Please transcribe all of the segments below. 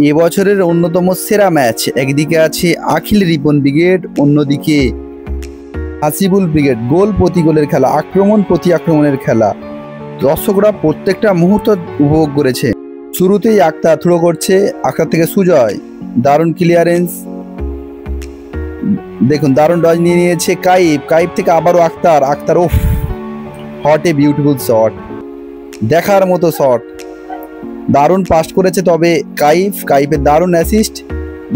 এবছরের অন্যতম সেরা ম্যাচ। একদিকে আছে আখিল রিপন ব্রিগেড, অন্যদিকে হাসিবুল ব্রিগেড। গোল প্রতি গোলের খেলা, আক্রমণ প্রতি আক্রমণের খেলা। দর্শকরা প্রত্যেকটা মুহূর্ত উপভোগ করেছে। শুরুতেই আক্তার থ্রো করছে, আক্তার থেকে সুজয়, দারুণ ক্লিয়ারেন্স। দেখুন দারুণ ডজ নিয়ে নিয়েছে কাইফ, কাইফ থেকে আবারও আক্তার, আক্তার ওফ, হট এ বিউটিফুল শট, দেখার মতো শট। দারুণ পাস করেছে তবে কাইফ, কাইফের দারুণ অ্যাসিস্ট,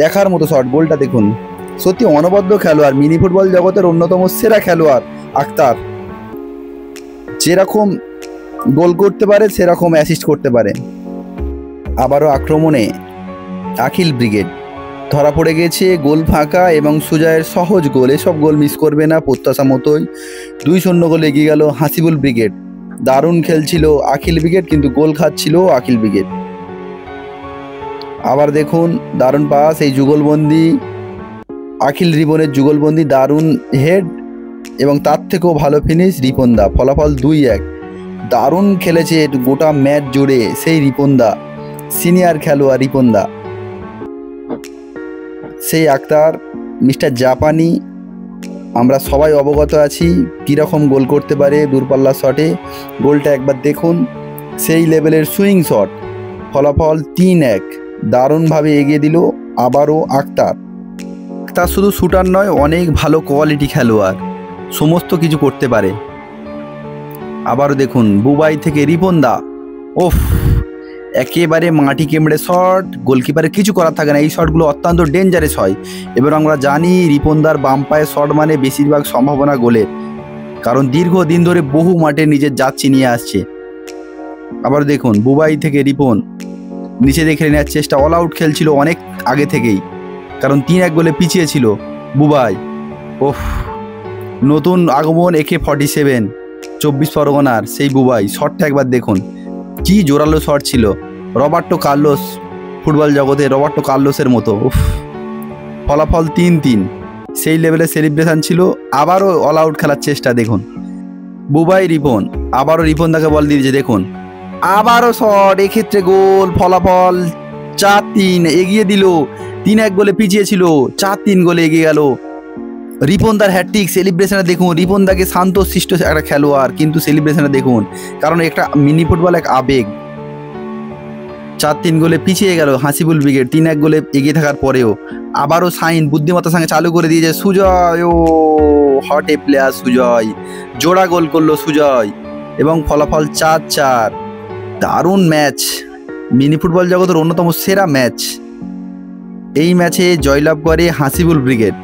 দেখার মতো শট। গোলটা দেখুন, সত্যি অনবদ্য খেলোয়াড়, মিনি ফুটবল জগতের অন্যতম সেরা খেলোয়াড় আক্তার। যেরকম গোল করতে পারে সেরকম অ্যাসিস্ট করতে পারে। আবারও আক্রমণে আখিল ব্রিগেড, ধরা পড়ে গেছে গোল ফাঁকা এবং সুজয়ের সহজ গোল। এসব গোল মিস করবে না প্রত্যাশা মতোই। 2-0 গোলে এগিয়ে গেল হাসিবুল ব্রিগেড। দারুণ খেলছিল আখিল ব্রিগেড, কিন্তু গোল খাচ্ছিল আখিল ব্রিগেড। আবার দেখুন দারুণ পাস, এই যুগলবন্দি, আখিল রিপনের যুগলবন্দি, দারুণ হেড এবং তার থেকেও ভালো ফিনিশ রিপনদা। ফলাফল 2-1। দারুণ খেলেছে গোটা ম্যাচ জুড়ে সেই রিপনদা, সিনিয়র খেলোয়াড় রিপনদা। সেই আক্তার, মিস্টার জাপানি, আমরা সবাই অবগত আছি কীরকম গোল করতে পারে দূরপাল্লা শটে। গোলটা একবার দেখুন, সেই লেভেলের সুইং শট। ফলাফল 3-1। দারুণভাবে এগিয়ে দিল আবারও আক্তার। আক্তার শুধু শুটার নয়, অনেক ভালো কোয়ালিটি খেলোয়াড়, সমস্ত কিছু করতে পারে। আবারও দেখুন বুবাই থেকে রিপনদা, ওফ, একেবারে মাটি কেমড়ে শট, গোলকিপারের কিছু করার থাকে না। এই শটগুলো অত্যন্ত ডেঞ্জারাস হয়। এবার আমরা জানি রিপনদার বাম পায়ের শট মানে বেশিরভাগ সম্ভাবনা গোলের, কারণ দীর্ঘদিন ধরে বহু মাঠে নিজের যাচ্ছি নিয়ে আসছে। আবার দেখুন বুবাই থেকে রিপন নিচে দেখে নেওয়ার চেষ্টা, অল আউট খেলছিল অনেক আগে থেকেই, কারণ 3-1 গোলে পিছিয়ে ছিল বুবাই। ওফ, নতুন আগমন AK-47 24 পরগনার সেই বুবাই। শটটা একবার দেখুন, কি জোরালো শট ছিল, রবার্টো কার্লোস, ফুটবল জগতে রবার্টো কার্লোসের মতো। উফ, ফলাফল 3-3। সেই লেভেলে সেলিব্রেশন ছিল। আবারও অল আউট খেলার চেষ্টা, দেখুন বুবাই রিপন, আবারও রিপন তাকে বল দিয়েছে, দেখুন আবারও শট, এক্ষেত্রে গোল। ফলাফল 4-3, এগিয়ে দিল। 3-1 গোলে পিছিয়ে ছিল, 4-3 গোলে এগিয়ে গেল। রিপনদার হ্যাটট্রিক, সেলিব্রেশনে দেখুন, রিপনদাকে শান্তশিষ্ট একটা খেলোয়াড়, কিন্তু সেলিব্রেশনে দেখুন, কারণ একটা মিনি ফুটবল এক আবেগ। 4-3 গোলে পিছিয়ে গেল হাসিবুল ব্রিগেড 3-1 গোলে এগিয়ে থাকার পরেও। আবারও সাইন বুদ্ধিমত্তার সঙ্গে চালু করে দিয়েছে সুজয়, ও হট এ প্লেয়ার সুজয়, জোড়া গোল করলো সুজয় এবং ফলাফল 4-4। দারুণ ম্যাচ, মিনি ফুটবল জগতের অন্যতম সেরা ম্যাচ। এই ম্যাচে জয়লাভ করে হাসিবুল ব্রিগেড।